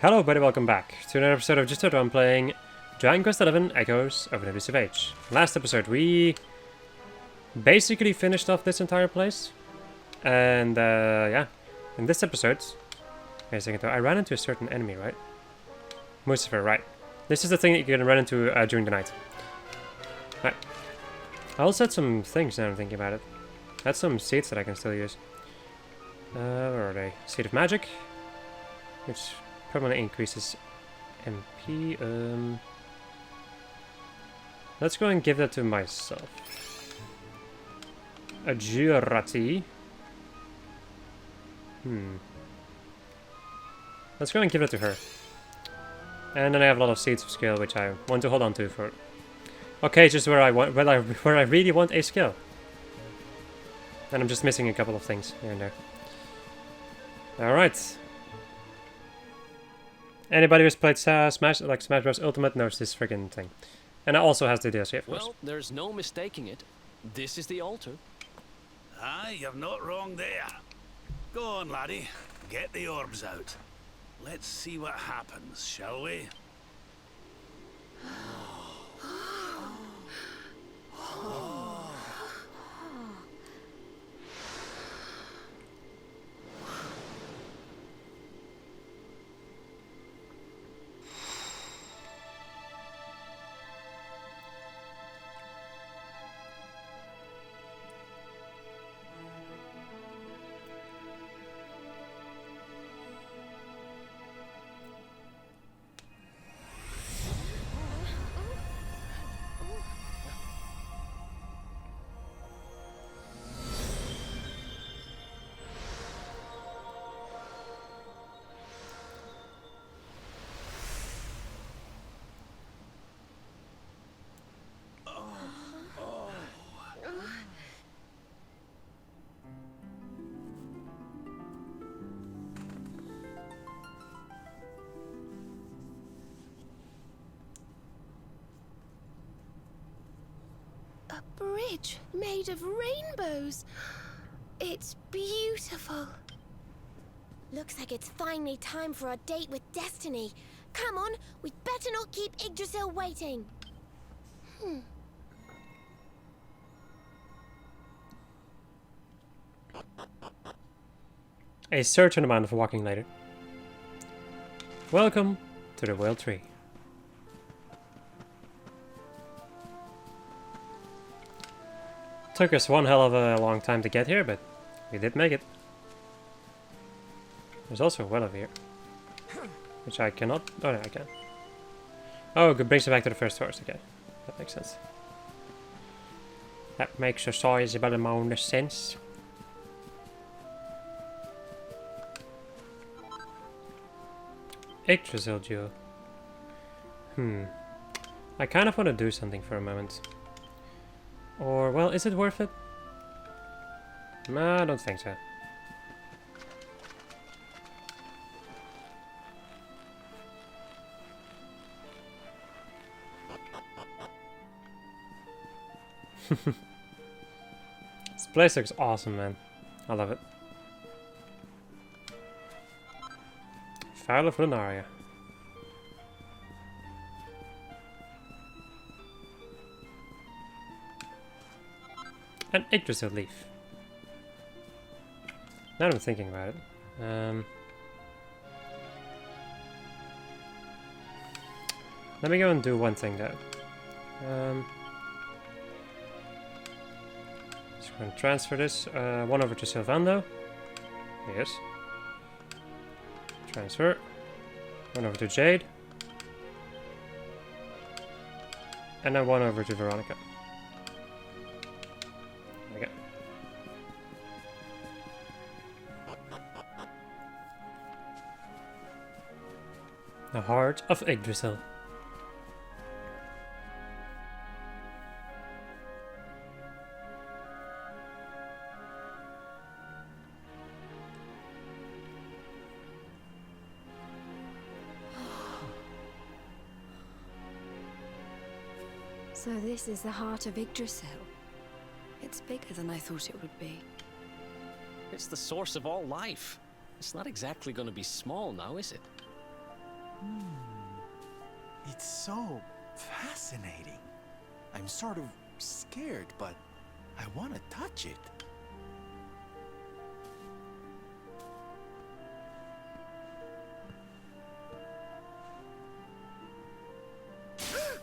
Hello everybody, welcome back to another episode of Just I'm playing Dragon Quest XI Echoes of an Elusive Age. Last episode we basically finished off this entire place. And yeah, in this episode, wait a second though, I ran into a certain enemy, right? Lucifer, right. This is the thing that you can run into during the night. Right. I also had some things now I'm thinking about it. I had some seeds that I can still use. Where are they? Seed of Magic, which permanently increases MP. Let's go and give that to myself. A Jurati. Let's go and give it to her. And then I have a lot of seeds of skill, which I want to hold on to for occasions where I want, where I really want a skill. And I'm just missing a couple of things here and there. All right. Anybody who's played Smash Bros. Ultimate knows this friggin' thing. And it also has the DLC, of course. Well, there's no mistaking it. This is the altar. Aye, you're not wrong there. Go on, laddie. Get the orbs out. Let's see what happens, shall we? Bridge made of rainbows. It's beautiful. Looks like it's finally time for a date with Destiny. Come on, we'd better not keep Yggdrasil waiting. A certain amount of walking later. Welcome to the Whale Tree. Took us one hell of a long time to get here, but we did make it. There's also a well over here, which I cannot. Oh no, I can. Oh, it brings it back to the first horse. Okay, that makes sense. That makes a sizable amount of sense. Yggdrasil Jewel. I kind of want to do something for a moment. Or, well, is it worth it? No, I don't think so. This place looks awesome, man. I love it. File of Lunaria. An Yggdrasil leaf. Now I'm thinking about it. Let me go and do one thing though. Just going to transfer this one over to Sylvando. Yes. Transfer. One over to Jade. And then one over to Veronica. The heart of Yggdrasil. So this is the heart of Yggdrasil. It's bigger than I thought it would be. It's the source of all life. It's not exactly going to be small now, is it? It's so fascinating. I'm sort of scared, but I want to touch it.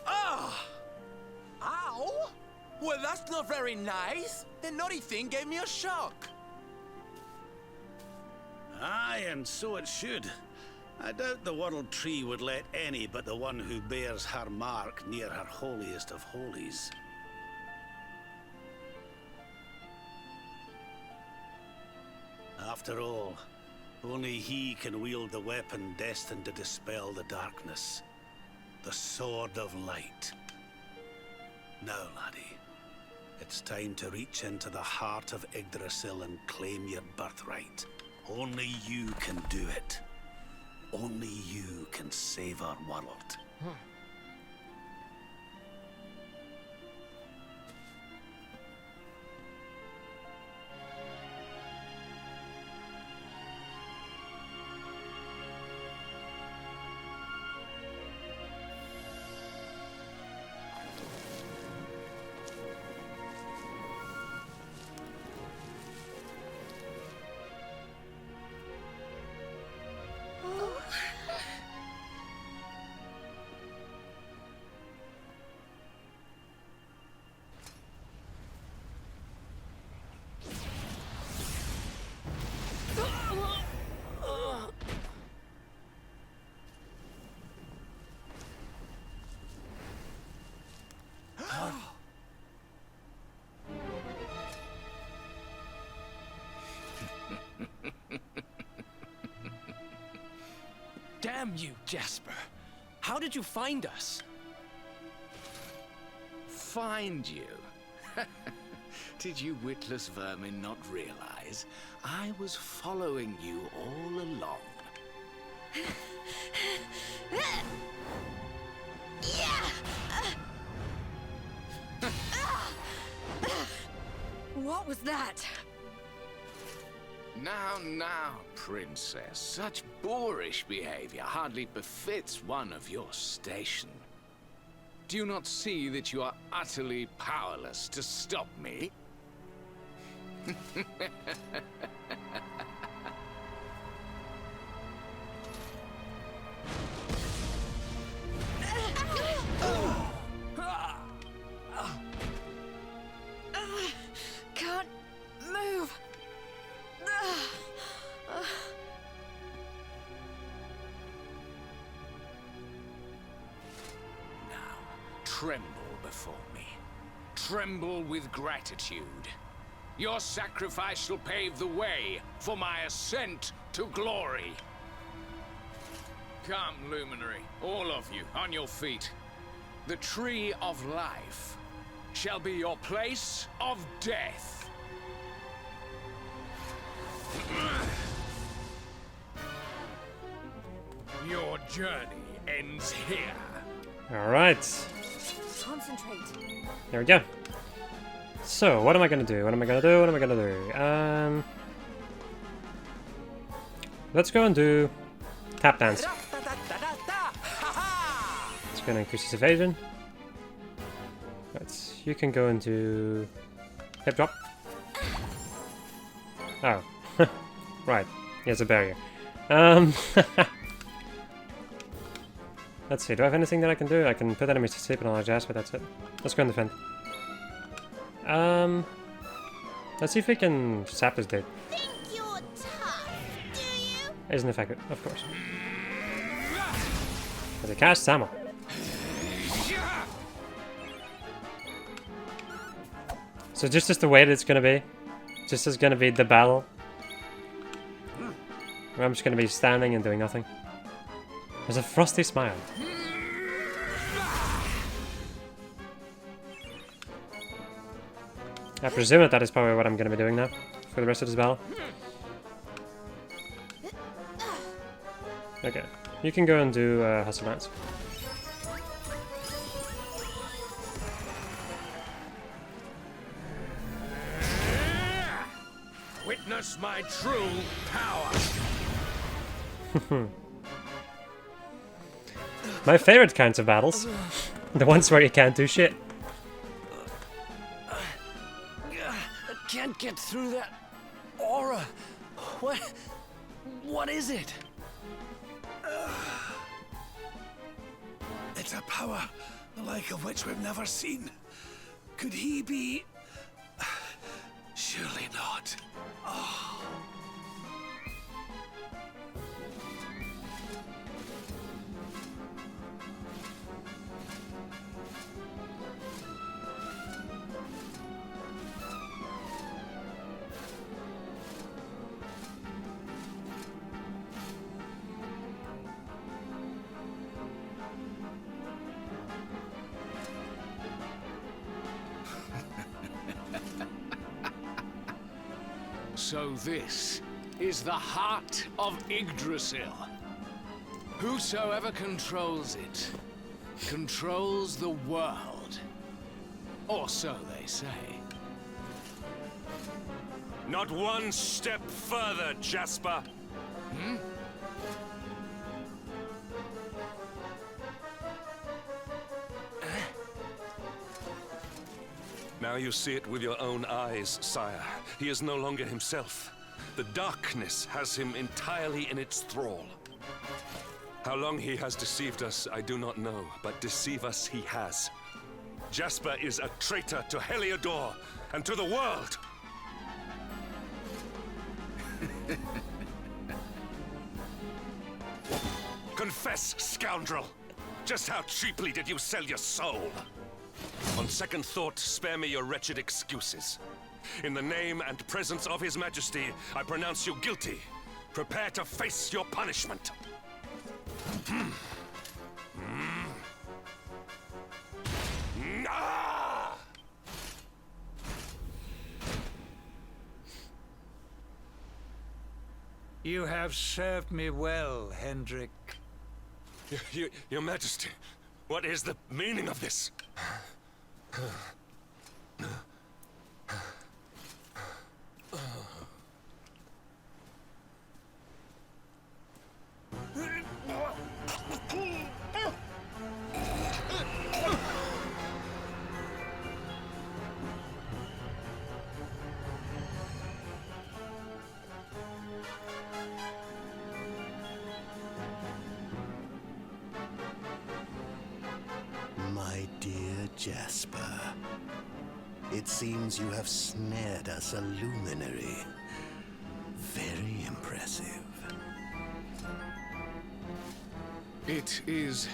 Ah! Ow! Well, that's not very nice. The naughty thing gave me a shock. Aye, and so it should. I doubt the World Tree would let any but the one who bears her mark near her holiest of holies. After all, only he can wield the weapon destined to dispel the darkness. The Sword of Light. Now, laddie, it's time to reach into the heart of Yggdrasil and claim your birthright. Only you can do it. Only you can save our world. Damn you, Jasper. How did you find us? Find you? Did you witless vermin not realize I was following you all along? What was that? Now, princess. Such boorish behavior hardly befits one of your station. Do you not see that you are utterly powerless to stop me? Can't move. Tremble before me. Tremble with gratitude. Your sacrifice shall pave the way for my ascent to glory. Come, Luminary, all of you, on your feet. The Tree of Life shall be your place of death. Your journey ends here. Alright. Concentrate. There we go. So, what am I gonna do? What am I gonna do? What am I gonna do? Let's go and do tap dance. It's gonna increase his evasion. Right, you can go and do hip drop. Oh, right. He has a barrier. Let's see. Do I have anything that I can do? I can put enemies to sleep and all that jazz, but that's it. Let's go and defend. Let's see if we can sap his dead. Think you're tough, do you? Isn't effective, of course. As a cast Samo. So just as the way that it's gonna be, just as gonna be the battle. Where I'm just gonna be standing and doing nothing. There's a frosty smile. I presume that is probably what I'm gonna be doing now for the rest of this battle. Okay, you can go and do hustle dance. Witness my true power. My favorite kinds of battles. The ones where you can't do shit. I can't get through that aura. What is it? It's a power the like of which we've never seen. Could he be? Surely not. So this is the heart of Yggdrasil. Whosoever controls it, controls the world. Or so they say. Not one step further, Jasper. Now you see it with your own eyes, sire. He is no longer himself. The darkness has him entirely in its thrall. How long he has deceived us, I do not know, but deceive us he has. Jasper is a traitor to Heliodor and to the world! Confess, scoundrel! Just how cheaply did you sell your soul? On second thought, spare me your wretched excuses. In the name and presence of His Majesty, I pronounce you guilty. Prepare to face your punishment. Ah! You have served me well, Hendrik. Your Majesty, what is the meaning of this? My dear Jasper, it seems you have snared us a luminary. Very impressive. It is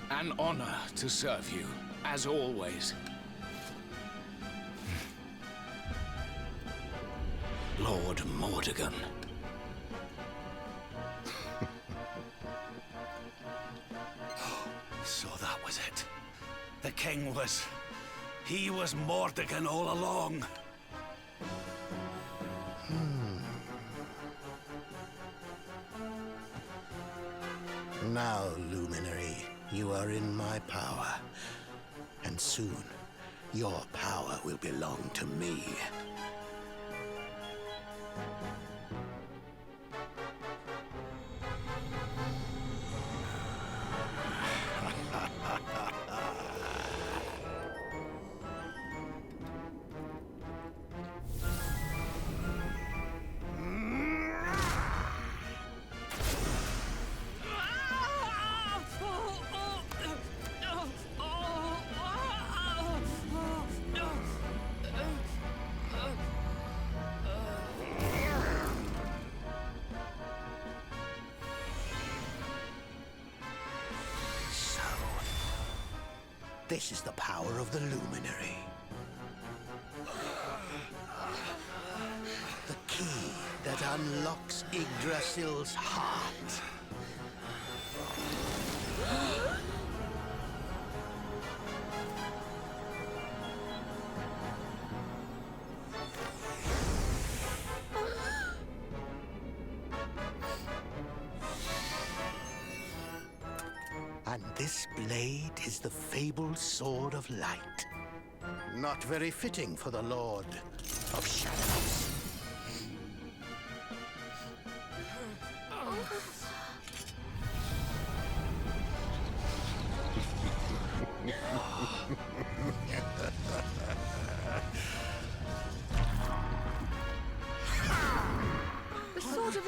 an honor to serve you, as always. Lord Mordegon. So that was it. The king was... He was Mordegon all along. Now, Luminary, you are in my power. And soon, your power will belong to me. This is the power of the Luminary. The key that unlocks Yggdrasil's heart. And this blade is the fabled Sword of Light. Not very fitting for the Lord of Shadows.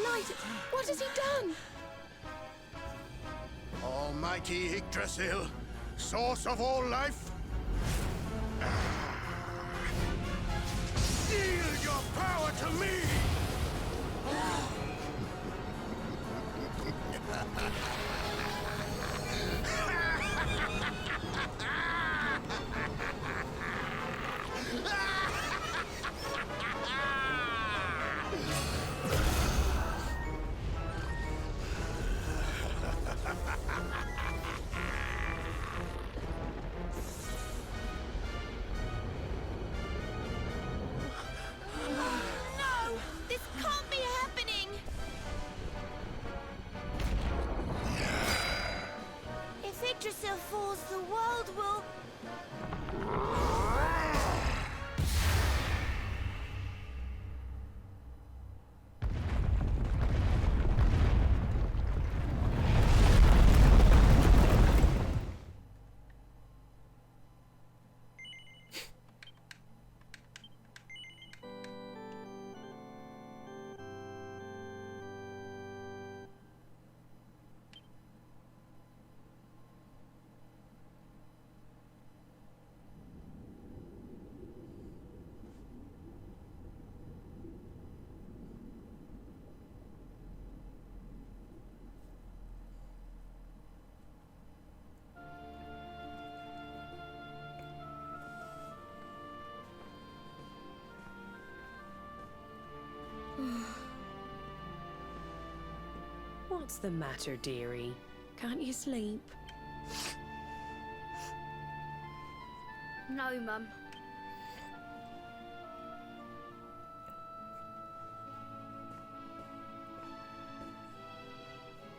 light! What has he done? Almighty Yggdrasil, source of all life, yield your power to me! No! This can't be happening! If Yggdrasil falls, the world will... What's the matter, dearie? Can't you sleep? No, Mum.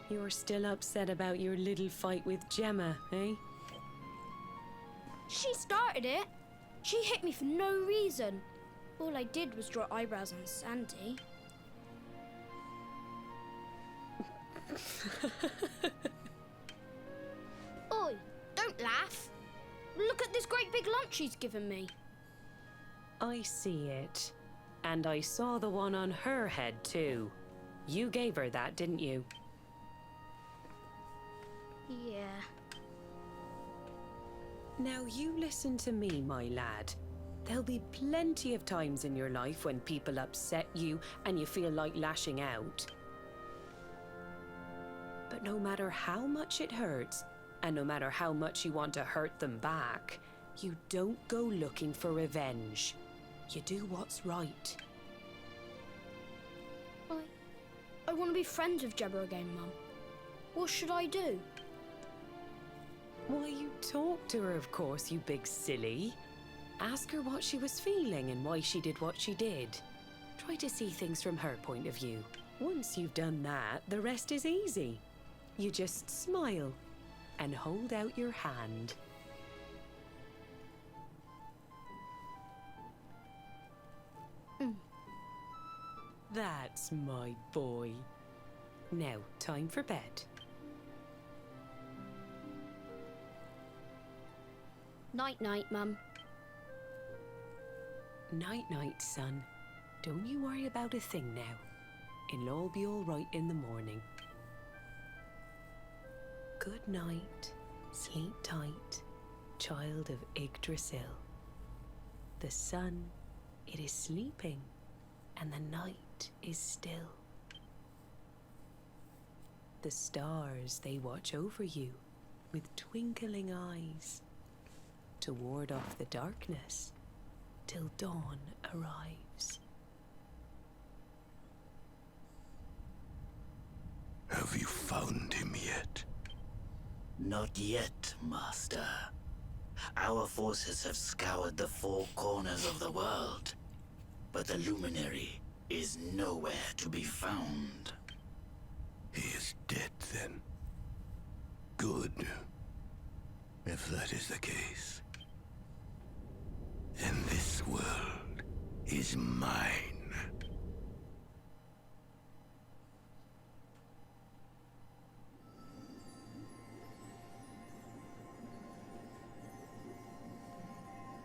You're still upset about your little fight with Gemma, eh? She started it. She hit me for no reason. All I did was draw eyebrows on Sandy. Oi, don't laugh. Look at this great big lump she's given me. I see it. And I saw the one on her head, too. You gave her that, didn't you? Yeah. Now you listen to me, my lad. There'll be plenty of times in your life when people upset you and you feel like lashing out. But no matter how much it hurts, and no matter how much you want to hurt them back, you don't go looking for revenge. You do what's right. I want to be friends with Gemma again, Mum. What should I do? Why, you talk to her, of course, you big silly. Ask her what she was feeling and why she did what she did. Try to see things from her point of view. Once you've done that, the rest is easy. You just smile and hold out your hand. That's my boy. Now, time for bed. Night-night, Mum. Night-night, son. Don't you worry about a thing now. It'll all be all right in the morning. Good night. Sleep tight, child of Yggdrasil. The sun, it is sleeping, and the night is still. The stars, they watch over you with twinkling eyes to ward off the darkness till dawn arrives. Have you found him yet? Not yet, Master. Our forces have scoured the four corners of the world, but the luminary is nowhere to be found. He is dead, then. Good. If that is the case. And this world is mine.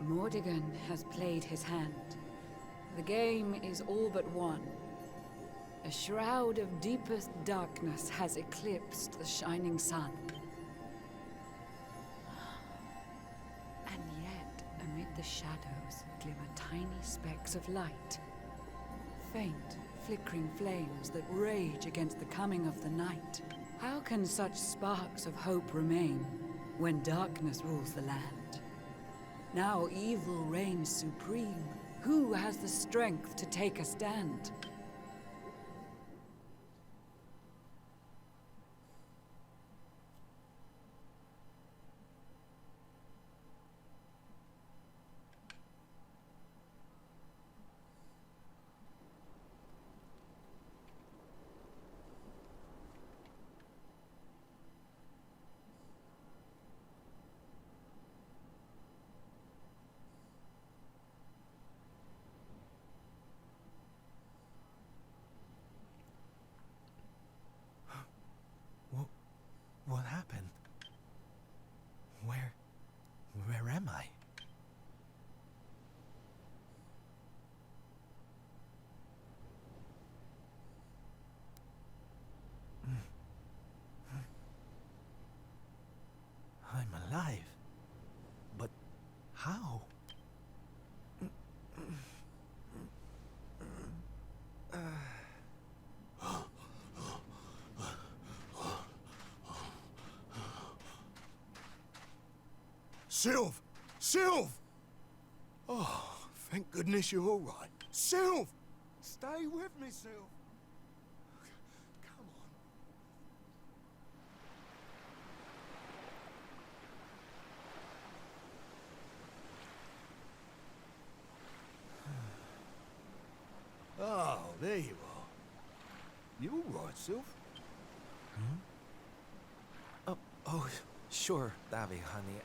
Mordigan has played his hand. The game is all but won. A shroud of deepest darkness has eclipsed the shining sun. And yet, amid the shadows, glimmer tiny specks of light. Faint, flickering flames that rage against the coming of the night. How can such sparks of hope remain when darkness rules the land? Now evil reigns supreme. Who has the strength to take a stand? What happened? Where am I? I'm alive. But how? Sylv! Sylv! Oh, thank goodness you're all right. Sylv! Stay with me, Sylv. Come on. Oh, there you are. You all right, Sylv? Oh, sure, Davy, honey.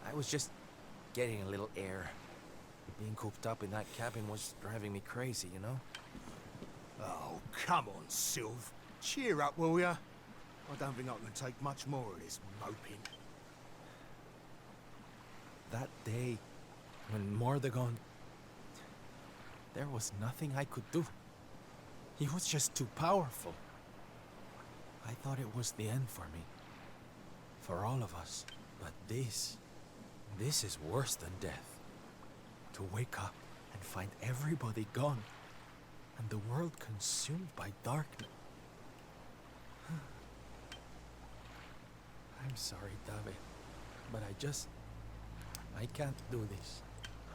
I was just getting a little air. Being cooped up in that cabin was driving me crazy, you know? Oh, come on, Sylv. Cheer up, will ya? I don't think I can take much more of this moping. That day, when Mordegon... There was nothing I could do. He was just too powerful. I thought it was the end for me. For all of us. But this is worse than death. To wake up and find everybody gone. And the world consumed by darkness. I'm sorry, David. But I can't do this.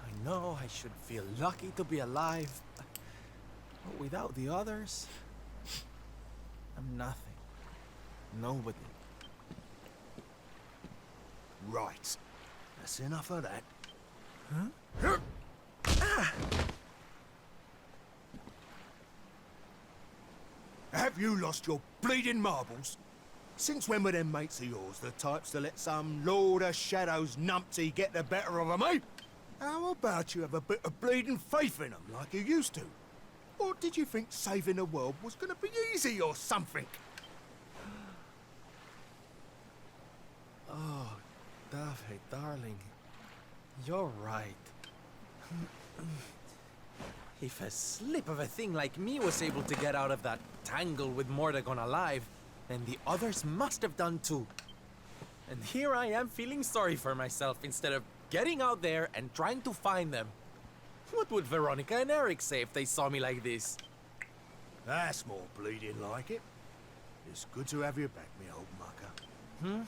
I know I should feel lucky to be alive. But without the others, I'm nothing. Nobody. Right. That's enough of that. Huh? Have you lost your bleeding marbles? Since when were them mates of yours the types to let some Lord of Shadows numpty get the better of them, eh? How about you have a bit of bleeding faith in them like you used to? Or did you think saving the world was gonna be easy or something? Oh, David, darling. You're right. If a slip of a thing like me was able to get out of that tangle with Mordegon alive, then the others must have done too. And here I am feeling sorry for myself instead of getting out there and trying to find them. What would Veronica and Eric say if they saw me like this? That's more bleeding like it. It's good to have you back, me old mucker.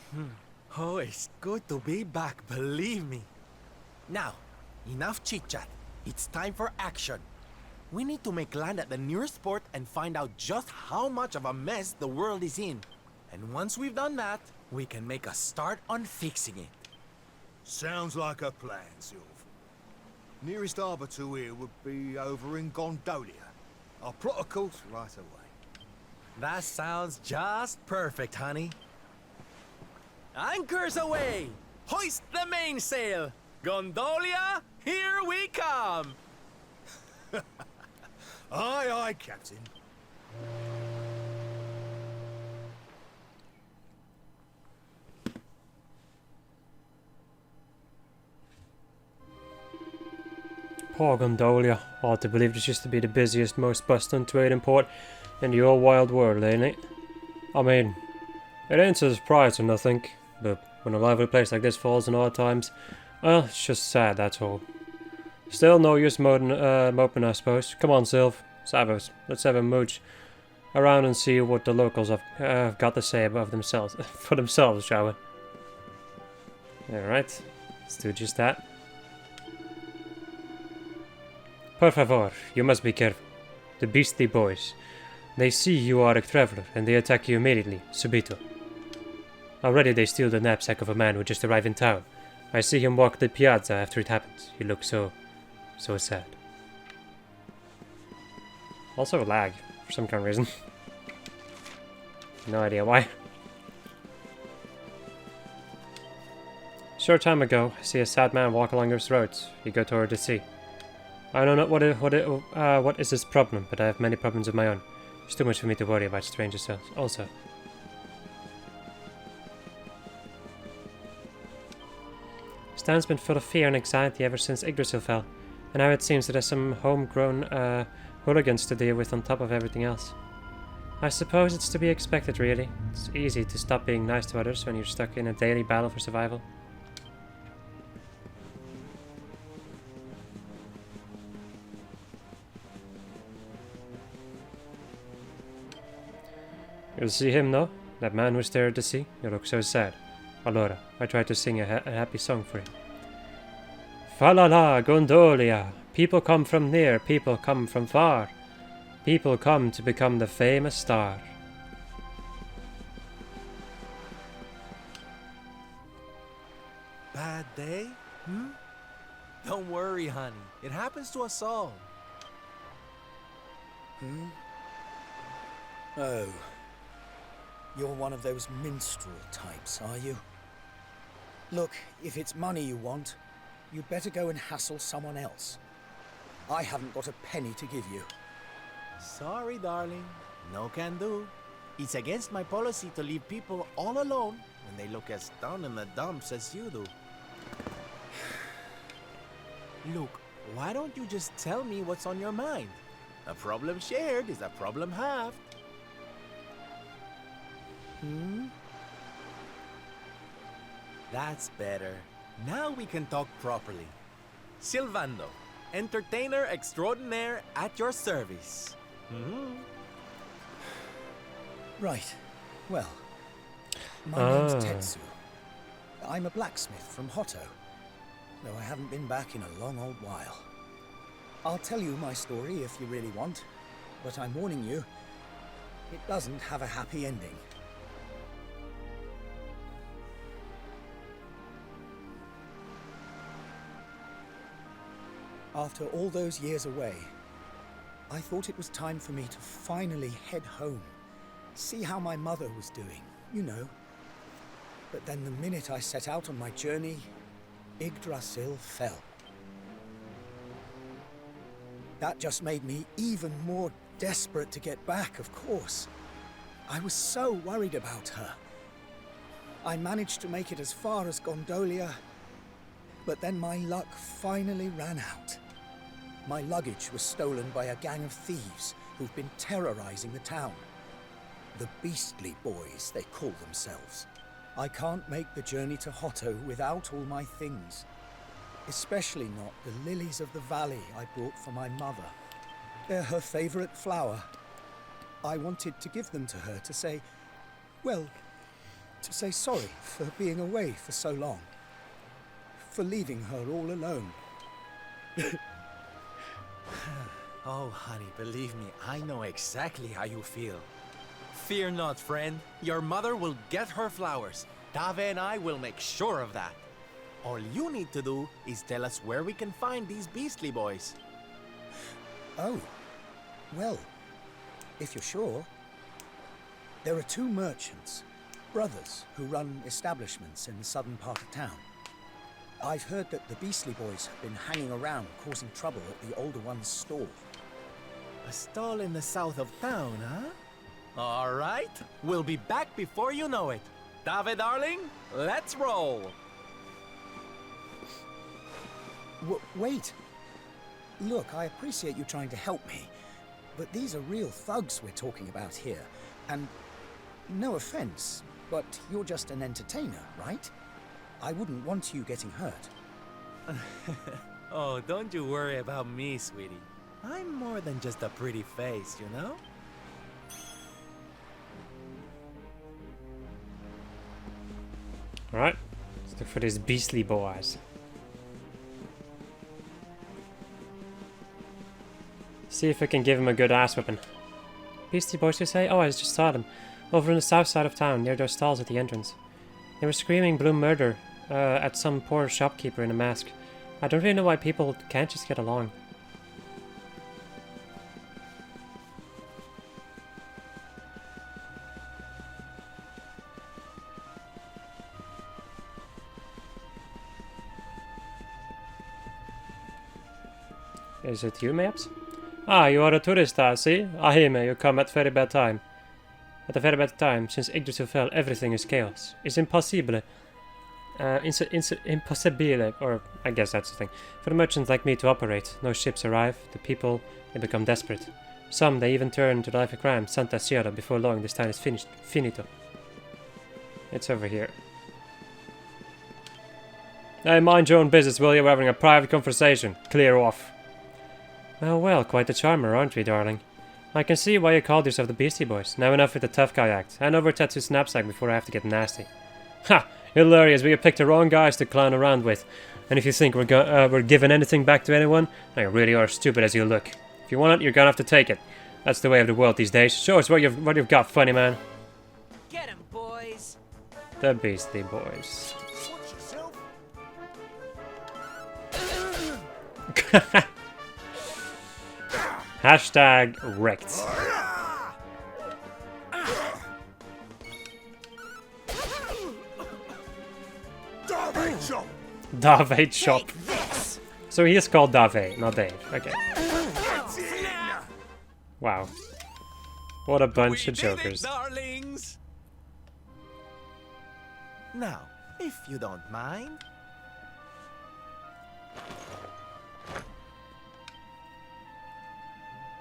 Oh, it's good to be back, believe me. Now, enough chit-chat. It's time for action. We need to make land at the nearest port and find out just how much of a mess the world is in. And once we've done that, we can make a start on fixing it. Sounds like a plan, Sylv. Nearest harbour to here would be over in Gondolia. I'll plot a course right away. That sounds just perfect, honey. Anchors away! Hoist the mainsail! Gondolia, here we come! Aye, aye, Captain. Poor Gondolia. Hard to believe this used to be the busiest, most bustling trading port in the whole wild world, ain't it? I mean, it ain't a surprise or nothing, but when a lively place like this falls in hard times, well, it's just sad, that's all. Still no use moping, I suppose. Come on, Sylv. Let's have a mooch around and see what the locals have got to say about themselves, for themselves, shall we? Alright, let's do just that. Por favor, you must be careful. The beastly boys. They see you are a traveler, and they attack you immediately, subito. Already they steal the knapsack of a man who just arrived in town. I see him walk the piazza after it happens. He looks so sad. Also lag, for some kind of reason. No idea why. Short time ago, I see a sad man walk along those roads. He go toward the sea. I don't know what is his problem, but I have many problems of my own. It's too much for me to worry about strangers also. Stan's been full of fear and anxiety ever since Yggdrasil fell, and now it seems that there's some homegrown hooligans to deal with on top of everything else. I suppose it's to be expected, really. It's easy to stop being nice to others when you're stuck in a daily battle for survival. You'll see him, no? That man who stared at the sea? You look so sad. Allora, I tried to sing a happy song for him. Fa la la, Gondolia! People come from near, people come from far. People come to become the famous star. Bad day? Don't worry, honey. It happens to us all. Oh. You're one of those minstrel types, are you? Look, if it's money you want, you'd better go and hassle someone else. I haven't got a penny to give you. Sorry, darling. No can do. It's against my policy to leave people all alone when they look as down in the dumps as you do. Look, why don't you just tell me what's on your mind? A problem shared is a problem halved. That's better. Now we can talk properly. Silvando, entertainer extraordinaire at your service. Right. Well, my name's Tetsu. I'm a blacksmith from Hotto, though I haven't been back in a long old while. I'll tell you my story if you really want, but I'm warning you, it doesn't have a happy ending. After all those years away, I thought it was time for me to finally head home, see how my mother was doing, you know. But then the minute I set out on my journey, Yggdrasil fell. That just made me even more desperate to get back, of course. I was so worried about her. I managed to make it as far as Gondolia, but then my luck finally ran out. My luggage was stolen by a gang of thieves who've been terrorizing the town. The Beastly Boys, they call themselves. I can't make the journey to Hotto without all my things. Especially not the lilies of the valley I brought for my mother. They're her favorite flower. I wanted to give them to her to say, well, to say sorry for being away for so long. For leaving her all alone. Oh, honey, believe me, I know exactly how you feel. Fear not, friend. Your mother will get her flowers. Dave and I will make sure of that. All you need to do is tell us where we can find these Beastly Boys. Oh, well, if you're sure. There are two merchants, brothers, who run establishments in the southern part of town. I've heard that the Beastly Boys have been hanging around causing trouble at the older one's stall. A stall in the south of town, huh? All right, we'll be back before you know it. Dave, darling, let's roll. Wait. Look, I appreciate you trying to help me, but these are real thugs we're talking about here. And no offense, but you're just an entertainer, right? I wouldn't want you getting hurt. Oh, don't you worry about me, sweetie. I'm more than just a pretty face, you know? Alright, let's look for these beastly boys. See if I can give him a good ass whipping. Beastie boys, you say? Oh, I just saw them. Over on the south side of town, near those stalls at the entrance. They were screaming blue murder at some poor shopkeeper in a mask. I don't really know why people can't just get along. Is it you, Maps? Ah, you are a tourist, I see. Ahime, you come at very bad time. At a very bad time, since Yggdrasil fell, everything is chaos. It's impossible. Impossibile, or I guess that's the thing. For a merchant like me to operate, no ships arrive, the people, they become desperate. Some, they even turn to the life of crime, Santa Sierra, before long this town is finished. Finito. It's over here. Hey, mind your own business, will you? We're having a private conversation. Clear off. Well, well, quite a charmer, aren't we, darling? I can see why you called yourself the Beastie Boys. Now enough with the tough guy act. Hand over Tattoo's knapsack before I have to get nasty. Ha! Hilarious, we have picked the wrong guys to clown around with. And if you think we're giving anything back to anyone, now you really are stupid as you look. If you want it, you're gonna have to take it. That's the way of the world these days. Show us what you've got, funny man. Get him, boys. The Beastie Boys. Hashtag wrecked. Dave Shop. So he is called Dave, not Dave. Okay. Wow. What a bunch of jokers. Darlings. Now, if you don't mind.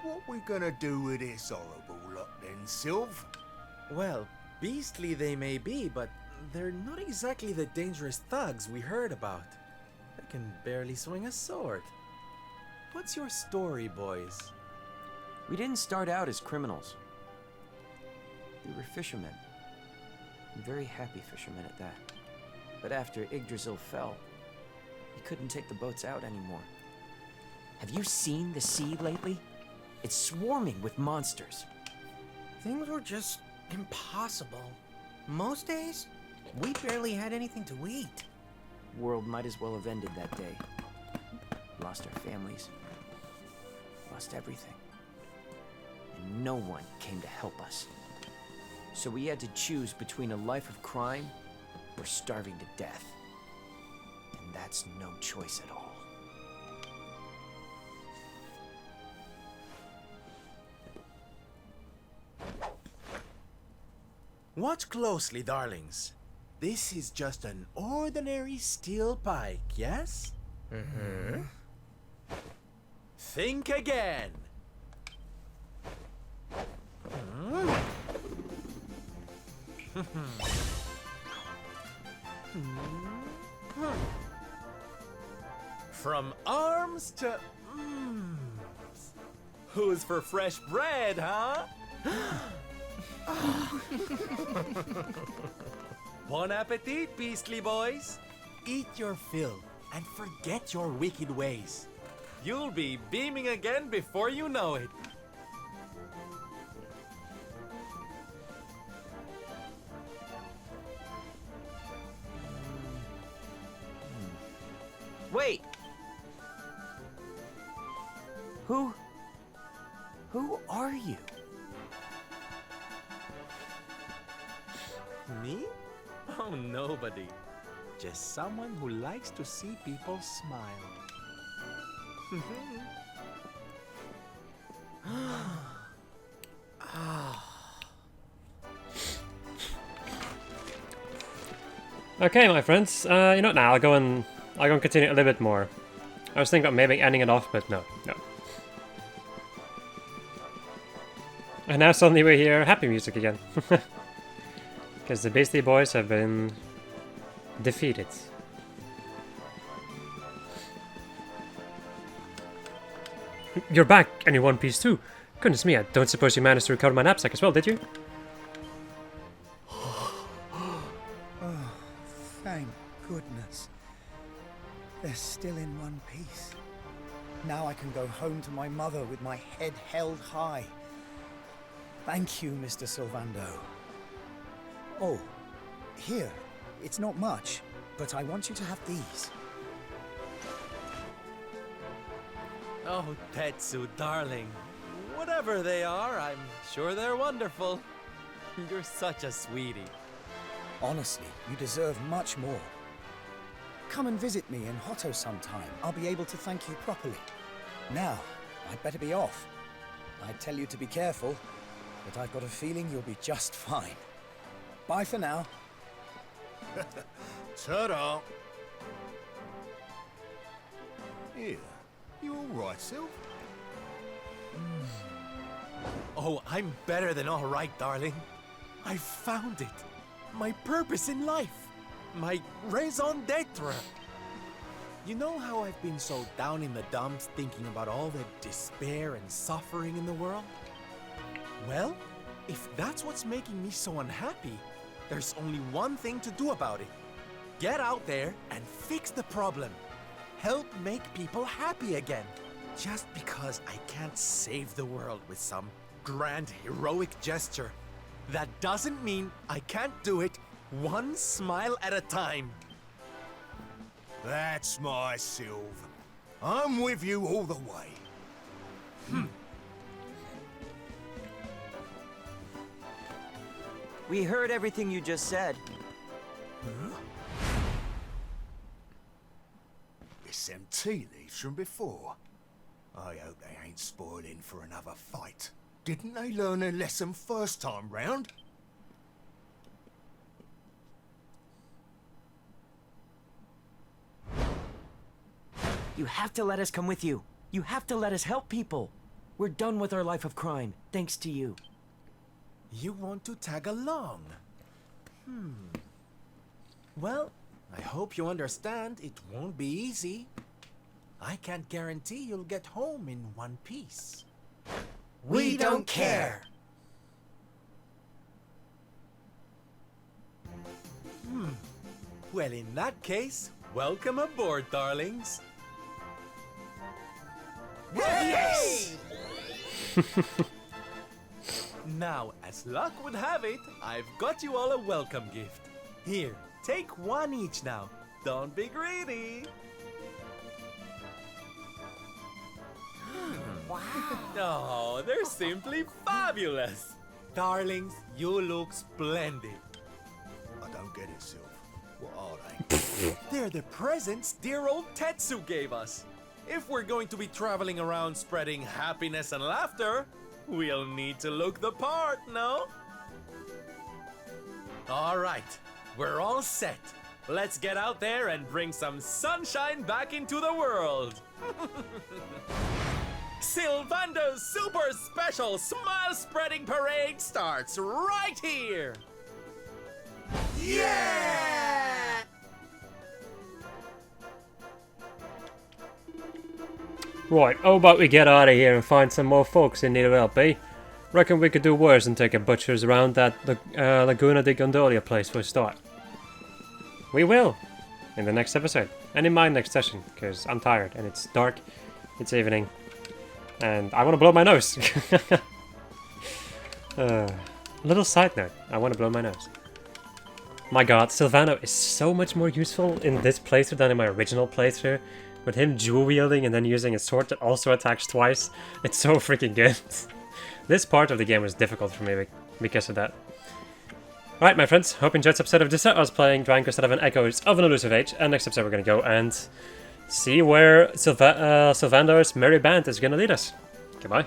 What we gonna do with this horrible lot then, Sylv? Well, beastly they may be, but they're not exactly the dangerous thugs we heard about. They can barely swing a sword. What's your story, boys? We didn't start out as criminals. We were fishermen. Very happy fishermen at that. But after Yggdrasil fell, we couldn't take the boats out anymore. Have you seen the sea lately? It's swarming with monsters. Things were just impossible. Most days, we barely had anything to eat. World might as well have ended that day. Lost our families. Lost everything. And no one came to help us. So we had to choose between a life of crime or starving to death. And that's no choice at all. Watch closely, darlings. This is just an ordinary steel pike, yes? Mm-hmm. Think again. From arms to who's for fresh bread, huh? Bon appetit, beastly boys. Eat your fill and forget your wicked ways. You'll be beaming again before you know it. Wait! Who are you? Me? Oh, nobody. Just someone who likes to see people smile. Okay, my friends. You know what? Now I'll go and continue a little bit more. I was thinking about maybe ending it off, but no. And now suddenly we hear happy music again. Because the Beastie Boys have been defeated. You're back, and you're one piece too. Goodness me, I don't suppose you managed to recover my knapsack as well, did you? Oh, thank goodness. They're still in one piece. Now I can go home to my mother with my head held high. Thank you, Mr. Sylvando. Oh, here. It's not much, but I want you to have these. Oh, Tetsu, darling. Whatever they are, I'm sure they're wonderful. You're such a sweetie. Honestly, you deserve much more. Come and visit me in Hotto sometime. I'll be able to thank you properly. Now, I'd better be off. I'd tell you to be careful, but I've got a feeling you'll be just fine. Bye for now. Ta-da! Here, you all right, Sylv? Oh, I'm better than all right, darling. I found it. My purpose in life. My raison d'etre. You know how I've been so down in the dumps thinking about all the despair and suffering in the world? Well, if that's what's making me so unhappy, there's only one thing to do about it. Get out there and fix the problem. Help make people happy again. Just because I can't save the world with some grand heroic gesture, that doesn't mean I can't do it one smile at a time. That's my Sylv. I'm with you all the way. We heard everything you just said. Huh? It's them tea leaves from before. I hope they ain't spoiling for another fight. Didn't they learn their lesson first time round? You have to let us come with you. You have to let us help people. We're done with our life of crime, thanks to you. You want to tag along? Well, I hope you understand it won't be easy. I can't guarantee you'll get home in one piece. We don't care. Well, in that case, welcome aboard, darlings. Yes! Now, as luck would have it, I've got you all a welcome gift. Here, take one each now. Don't be greedy. Wow. Oh, they're simply fabulous. Darlings, you look splendid. I don't get it, Sylv. What are they? They're the presents dear old Tetsu gave us. If we're going to be traveling around spreading happiness and laughter, we'll need to look the part, no? All right, we're all set. Let's get out there and bring some sunshine back into the world. Sylvando's super special smile spreading parade starts right here. Yeah! Right, how about we get out of here and find some more folks in need of help, eh? Reckon we could do worse than take a butchers around that Laguna de Gondolia place for a start. We will! In the next episode. And in my next session, because I'm tired and it's dark, it's evening, and I want to blow my nose! Little side note, I want to blow my nose. My god, Sylvando is so much more useful in this playthrough than in my original playthrough. With him dual wielding and then using a sword that also attacks twice. It's so freaking good. This part of the game was difficult for me because of that. Alright my friends, hope you enjoyed this episode of this. I was playing Dragon Quest XI Echoes of an Elusive Age, and next episode we're gonna go and see where Sylvando's merry band is gonna lead us. Goodbye.